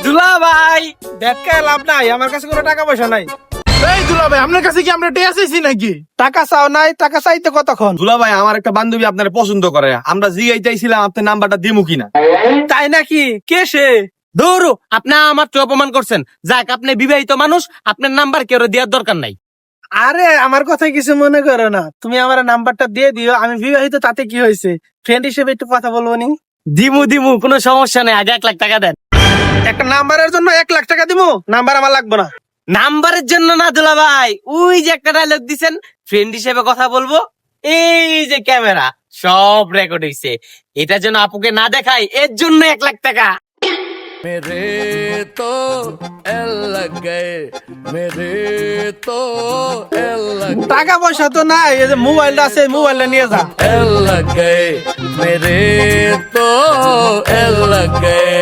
দুলা ভাই দেখায় লাভ নাই, আমার কাছে কোনো টাকা পয়সা নাই। এই দুলা ভাই, আপনার কাছে কি আমরা টেয়া চাইছি নাকি? টাকা চাও নাই, টাকা চাইতে কতক্ষণ? দুলা ভাই, আমার একটা বান্ধবী আপনার পছন্দ করে, আমরা জিগাই চাইছিলাম আপনার নাম্বারটা দিমু কিনা। তাই নাকি? কে সে? দৌড়ু, আপনি আমার তো অপমান করছেন। যাক, আপনি বিবাহিত মানুষ, আপনার নাম্বার কেউ দেওয়ার দরকার নাই। আরে আমার কথা কিছু মনে করো না, তুমি আমার নাম্বারটা দিয়ে দিও। আমি বিবাহিত, তাতে কি হয়েছে? ফ্রেন্ড হিসেবে একটু কথা বলবো নি? দিমু দিমু, কোনো সমস্যা নেই। আগে 1 লাখ টাকা দেন। একটা নাম্বারের জন্য 1 লাখ টাকা দিবো? নাম্বার আমার লাগবে না। নাম্বারের জন্য না দুলা ভাই, ওই যে একটা ডায়লগ দিছেন, ফ্রেন্ড হিসেবে কথা বলবো, এই যে ক্যামেরা সব রেকর্ড হইছে, এটা যেন আপুকে না দেখাই, এর জন্য 1 লাখ টাকা। मेरे तो एल लग गए, मेरे तो एल लग টাকা পয়সা তো নাই, এই যে মোবাইলটা আছে, মোবাইলটা নিয়ে যা। एल लग गए, मेरे तो एल लग गए।